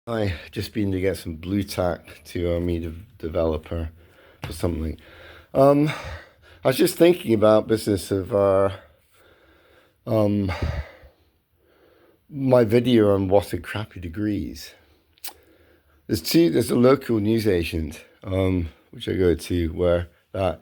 I just been to get some blue tack to meet a developer for something. Um, I was just thinking about business of um, my video on what are crappy degrees. There's a local news agent which I go to where that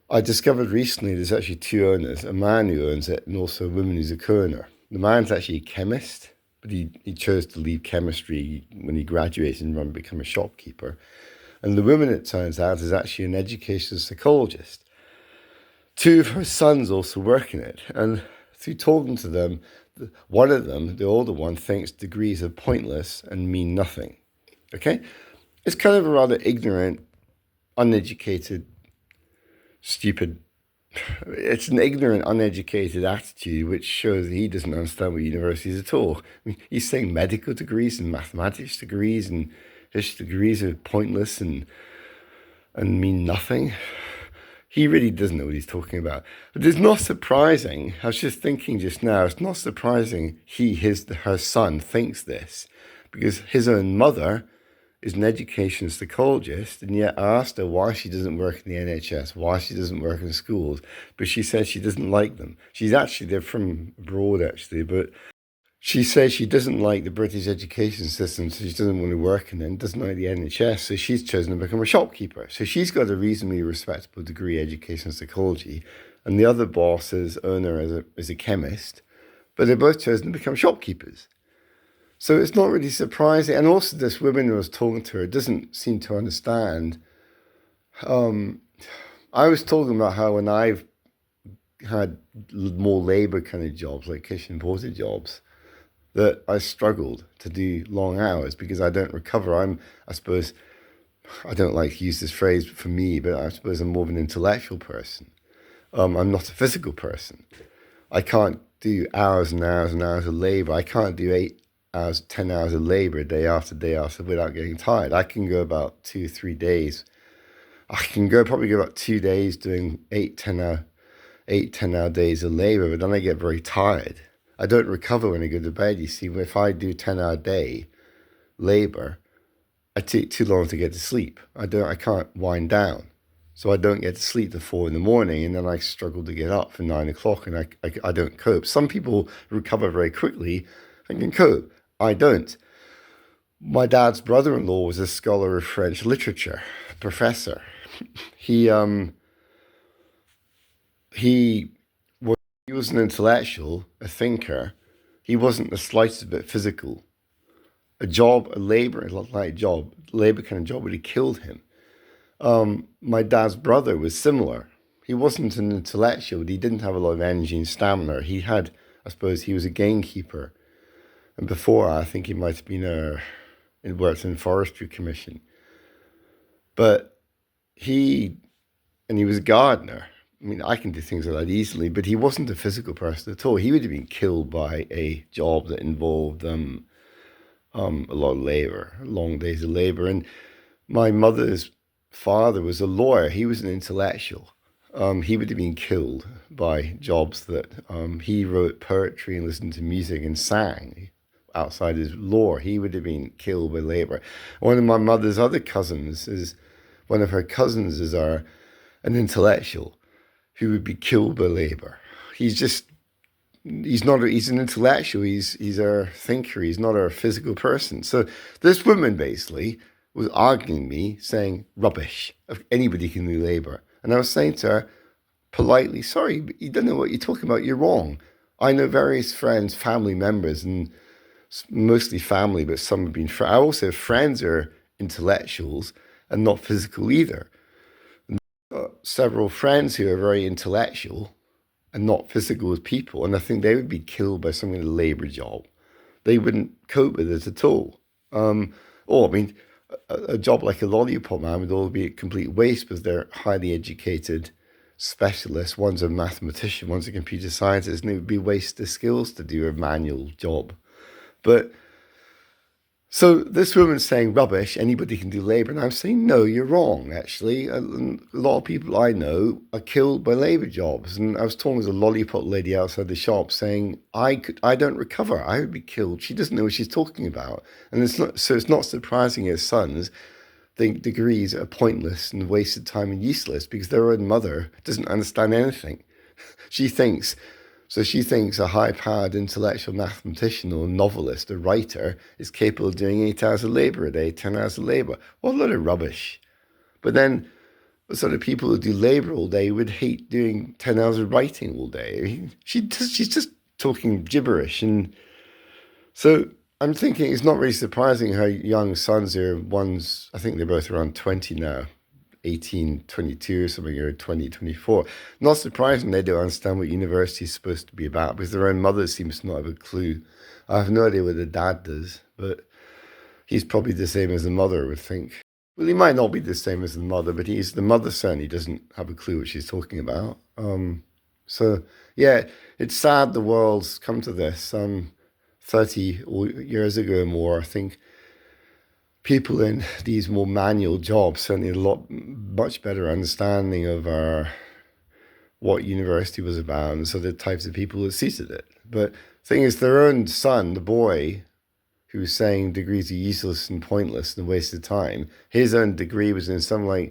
I discovered recently there's actually two owners, a man who owns it and also a woman who's a co-owner. The man's actually a chemist, but he chose to leave chemistry when he graduated and run become a shopkeeper. And the woman, it turns out, is actually an educational psychologist. Two of her sons also work in it. And through talking to them, one of them, the older one, thinks degrees are pointless and mean nothing. Okay? It's kind of a rather ignorant, uneducated, stupid. It's an ignorant, uneducated attitude which shows that he doesn't understand what university is at all. I mean, he's saying medical degrees and mathematics degrees and history degrees are pointless and mean nothing. He really doesn't know what he's talking about. But it's not surprising. I was just thinking just now, it's not surprising her son thinks this because his own mother is an education psychologist, and yet I asked her why she doesn't work in the NHS, why she doesn't work in schools, but she says she doesn't like them. They're from abroad actually, but she says she doesn't like the British education system, so she doesn't want to work in it and doesn't like the NHS, so she's chosen to become a shopkeeper. So she's got a reasonably respectable degree in education psychology, and the other boss is owner as a chemist, but they're both chosen to become shopkeepers. So it's not really surprising. And also this woman who was talking to her doesn't seem to understand. I was talking about how when I've had more labor kind of jobs, like kitchen porter jobs, that I struggled to do long hours because I don't recover. I suppose, I don't like to use this phrase for me, but I suppose I'm more of an intellectual person. I'm not a physical person. I can't do hours and hours and hours of labor. I can't do 8 hours, 10 hours of labor day after without getting tired. I can go about 2, 3 days. I can probably go about 2 days doing 10 hour days of labor, but then I get very tired. I don't recover when I go to bed. You see, if I do 10 hour day labor, I take too long to get to sleep. I can't wind down. So I don't get to sleep till 4 in the morning, and then I struggle to get up for 9 o'clock, and I don't cope. Some people recover very quickly and can cope. I don't. My dad's brother-in-law was a scholar of French literature, professor. He he he was an intellectual, a thinker. He wasn't the slightest bit physical. A labor kind of job would have killed him. My dad's brother was similar. He wasn't an intellectual, but he didn't have a lot of energy and stamina. I suppose he was a gamekeeper. And before, I think he might have been worked in forestry commission. But he was a gardener. I mean, I can do things like that easily, but he wasn't a physical person at all. He would have been killed by a job that involved a lot of labor, long days of labor. And my mother's father was a lawyer. He was an intellectual. He would have been killed by jobs that he wrote poetry and listened to music and sang outside his law. He would have been killed by labor. One of my mother's other cousins one of her cousins is an intellectual who would be killed by labor. He's an intellectual. He's a thinker. He's not a physical person. So this woman basically was arguing me, saying rubbish. Anybody can do labor. And I was saying to her politely, sorry, but you don't know what you're talking about. You're wrong. I know various friends, family members, and mostly family, but some have been. I also have friends who are intellectuals and not physical either. Several friends who are very intellectual and not physical as people, and I think they would be killed by some kind of labor job. They wouldn't cope with it at all. Or, I mean, a job like a lollipop man would all be a complete waste because they're highly educated specialists. One's a mathematician, one's a computer scientist, and it would be waste of skills to do a manual job. But So this woman's saying rubbish, anybody can do labour. And I'm saying, no, you're wrong, actually. A lot of people I know are killed by labour jobs. And I was talking to a lollipop lady outside the shop saying, I don't recover. I would be killed. She doesn't know what she's talking about. And it's not surprising her sons think degrees are pointless and wasted time and useless because their own mother doesn't understand anything. She thinks she thinks a high-powered intellectual mathematician or novelist or writer is capable of doing 8 hours of labour a day, 10 hours of labour. What a load of rubbish. But then the sort of people who do labour all day would hate doing 10 hours of writing all day. I mean, she's just talking gibberish. And so I'm thinking it's not really surprising how young sons are. One's, I think they're both around 20 now. 18, 22 or something, or 20, 24. Not surprising they don't understand what university is supposed to be about because their own mother seems to not have a clue. I have no idea what the dad does, but he's probably the same as the mother, I would think. Well, he might not be the same as the mother, but the mother certainly doesn't have a clue what she's talking about. So, yeah, it's sad the world's come to this. 30 years ago or more, I think people in these more manual jobs certainly had much better understanding of what university was about, and so the types of people that seated it. But the thing is, their own son, the boy, who was saying degrees are useless and pointless and a waste of time, his own degree was in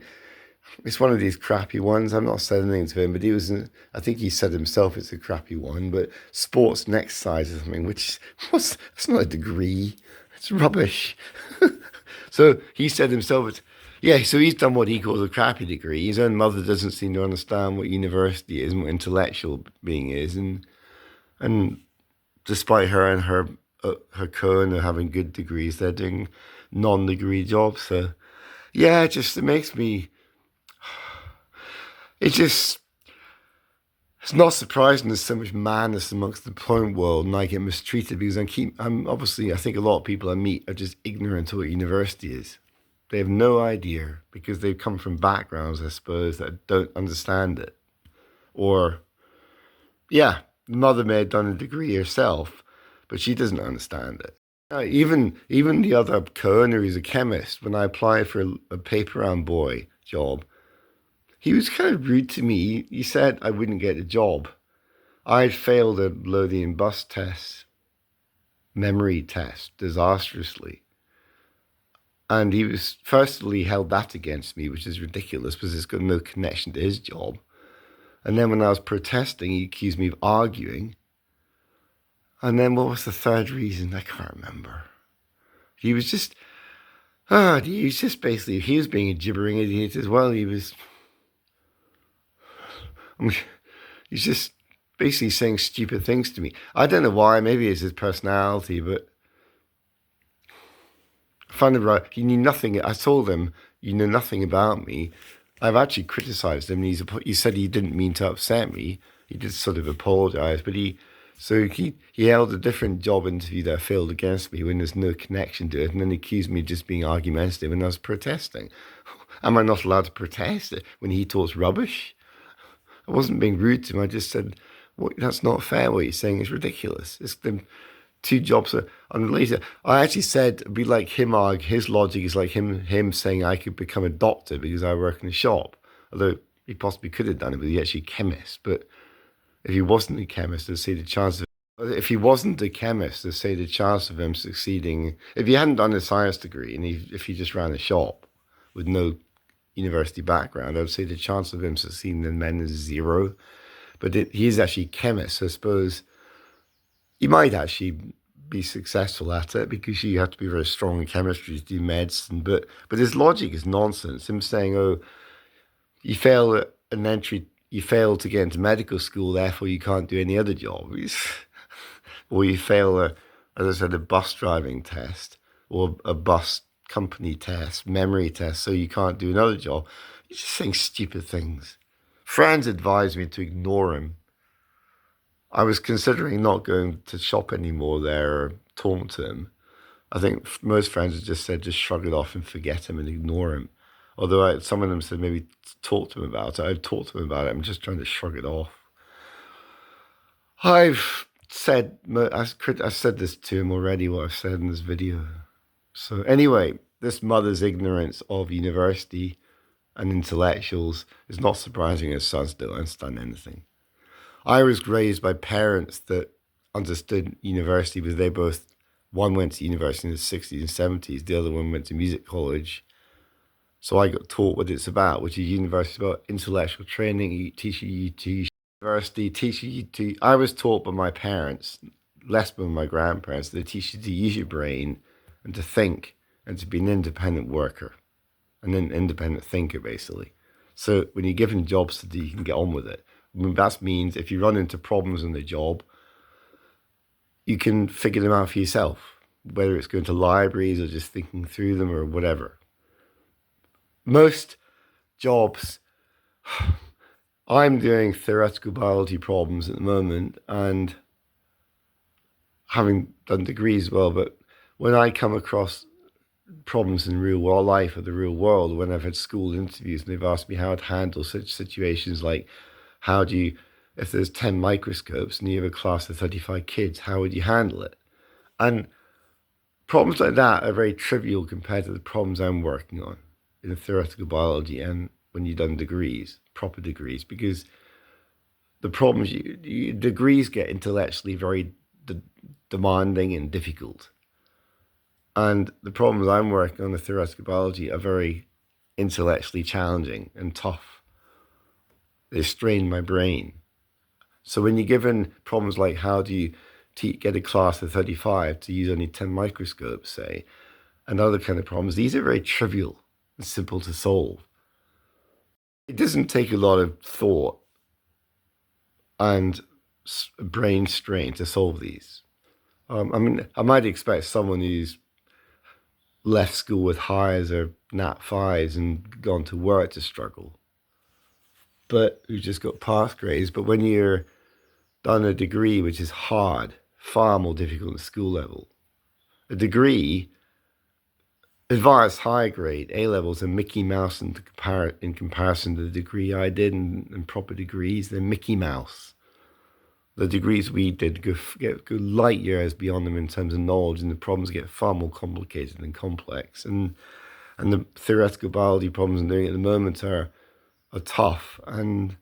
it's one of these crappy ones. I'm not saying anything to him, but I think he said himself it's a crappy one, but sports and exercise or something, it's not a degree. It's rubbish. So he said himself, so he's done what he calls a crappy degree. His own mother doesn't seem to understand what university is and what intellectual being is. And despite her and her co and having good degrees, they're doing non-degree jobs. So, yeah, it makes me... It's not surprising there's so much madness amongst the employment world and I get mistreated because I think a lot of people I meet are just ignorant of what university is. They have no idea because they've come from backgrounds, I suppose, that don't understand it. Or, the mother may have done a degree herself, but she doesn't understand it. Even the other co-owner who's a chemist, when I applied for a paper round boy job, he was kind of rude to me. He said I wouldn't get a job. I'd failed a Lothian bus test, memory test, disastrously. And he held that against me, which is ridiculous because it's got no connection to his job. And then when I was protesting, he accused me of arguing. And then what was the third reason? I can't remember. He was basically, he was being a gibbering idiot as well. He's just basically saying stupid things to me. I don't know why. Maybe it's his personality, but I found it right. He knew nothing. I told him, you know nothing about me. I've actually criticized him. He said he didn't mean to upset me. He did sort of apologize, but he held a different job interview that failed against me when there's no connection to it, and then he accused me of just being argumentative when I was protesting. Am I not allowed to protest when he talks rubbish? I wasn't being rude to him. I just said, that's not fair. What he's saying is ridiculous. It's the two jobs are unrelated. I actually said it'd be like him. His logic is like him saying I could become a doctor because I work in a shop. Although he possibly could have done it, but he's actually a chemist. But if he wasn't a chemist, they'd say the chance of if he wasn't a chemist, they'd say the chance of him succeeding. If he hadn't done a science degree and if he just ran a shop with no university background, I would say the chance of him succeeding in men is zero. But he's actually a chemist, so I suppose he might actually be successful at it because you have to be very strong in chemistry to do medicine. But his logic is nonsense. Him saying, "Oh, you fail at an entry, you fail to get into medical school, therefore you can't do any other job," or you fail as I said, a bus driving test or a bus company test, memory test, so you can't do another job. He's just saying stupid things. Friends advised me to ignore him. I was considering not going to shop anymore there or talk to him. I think most friends have just said just shrug it off and forget him and ignore him. Although some of them said maybe talk to him about it. I've talked to him about it. I'm just trying to shrug it off. I said this to him already, what I've said in this video. So anyway, this mother's ignorance of university and intellectuals is not surprising as sons don't understand anything. I was raised by parents that understood university because they both, one went to university in the 60s and 70s, the other one went to music college. So I got taught what it's about, which is university about intellectual training, teaching you to university, teaching you to. I was taught by my parents, less by my grandparents, they teach you to use your brain and to think and to be an independent worker, an independent thinker, basically. So when you're given jobs to do, you can get on with it. I mean, that means if you run into problems in the job, you can figure them out for yourself, whether it's going to libraries or just thinking through them or whatever. Most jobs, I'm doing theoretical biology problems at the moment and having done degrees as well, but when I come across problems in real world life or the real world, when I've had school interviews and they've asked me how to handle such situations like how do you, if there's 10 microscopes and you have a class of 35 kids, how would you handle it? And problems like that are very trivial compared to the problems I'm working on in theoretical biology and when you've done degrees, proper degrees, because the problems, degrees get intellectually very demanding and difficult. And the problems I'm working on in theoretical biology are very intellectually challenging and tough. They strain my brain. So when you're given problems like how do you get a class of 35 to use only 10 microscopes, say, and other kind of problems, these are very trivial and simple to solve. It doesn't take a lot of thought and brain strain to solve these. I mean, I might expect someone who's left school with highs or nat fives and gone to work to struggle, but who just got pass grades. But when you're done a degree, which is hard, far more difficult at school level, a degree, advanced high grade, A levels are Mickey Mouse in comparison to the degree I did in proper degrees. They're Mickey Mouse. The degrees we did go light years beyond them in terms of knowledge, and the problems get far more complicated and complex. And the theoretical biology problems I'm doing at the moment are tough, and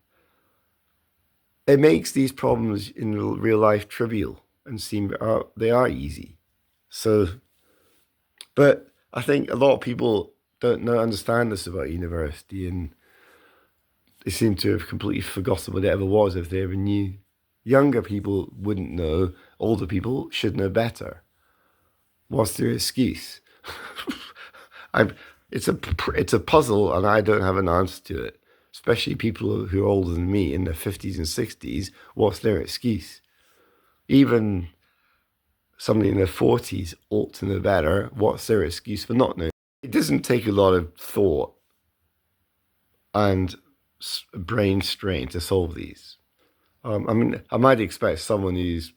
it makes these problems in real life trivial and seem they are easy. So, but I think a lot of people don't understand this about university, and they seem to have completely forgotten what it ever was if they ever knew. Younger people wouldn't know. Older people should know better. What's their excuse? It's a puzzle, and I don't have an answer to it. Especially people who are older than me in their 50s and 60s. What's their excuse? Even somebody in their 40s ought to know better. What's their excuse for not knowing? It doesn't take a lot of thought and brain strain to solve these. I mean, I might expect someone who's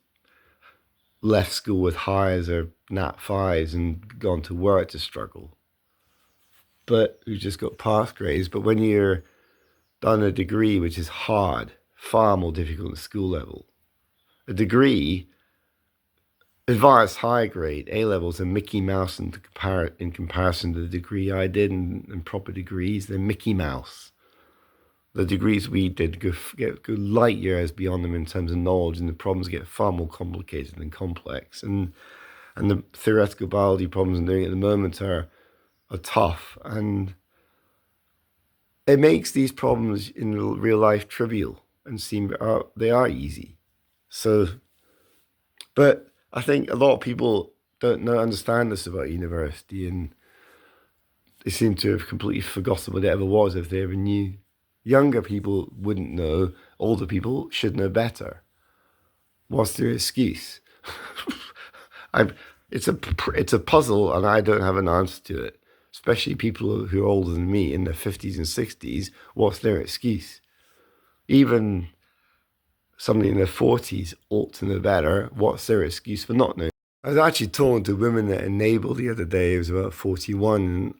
left school with highs or nat fives and gone to work to struggle, but who just got pass grades. But when you're done a degree, which is hard, far more difficult at school level, a degree, advanced high grade, A levels are Mickey Mouse in comparison to the degree I did in proper degrees. They're Mickey Mouse. The degrees we did go light years beyond them in terms of knowledge, and the problems get far more complicated and complex. And the theoretical biology problems I'm doing at the moment are tough, and it makes these problems in real life trivial and seem they are easy. So, but I think a lot of people don't understand this about university, and they seem to have completely forgotten what it ever was if they ever knew. Younger people wouldn't know. Older people should know better. What's their excuse? It's a puzzle, and I don't have an answer to it. Especially people who are older than me in their 50s and 60s. What's their excuse? Even somebody in their 40s ought to know better. What's their excuse for not knowing? I was actually talking to women at Enable the other day. It was about 41, and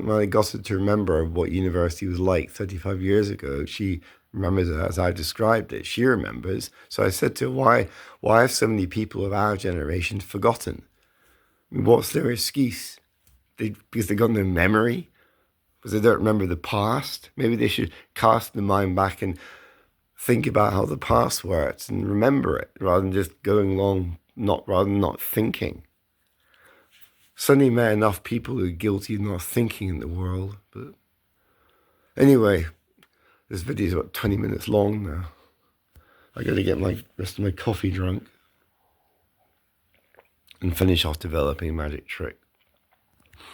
when I got her to remember what university was like 35 years ago, she remembers it as I described it. She remembers. So I said to her, why have so many people of our generation forgotten? I mean, what's their excuse? Because they got no memory? Because they don't remember the past? Maybe they should cast the mind back and think about how the past works and remember it rather than just going along, rather than not thinking. Suddenly met enough people who are guilty of not thinking in the world. But anyway, this video is about 20 minutes long now. I got to get my rest of my coffee drunk and finish off developing a magic trick.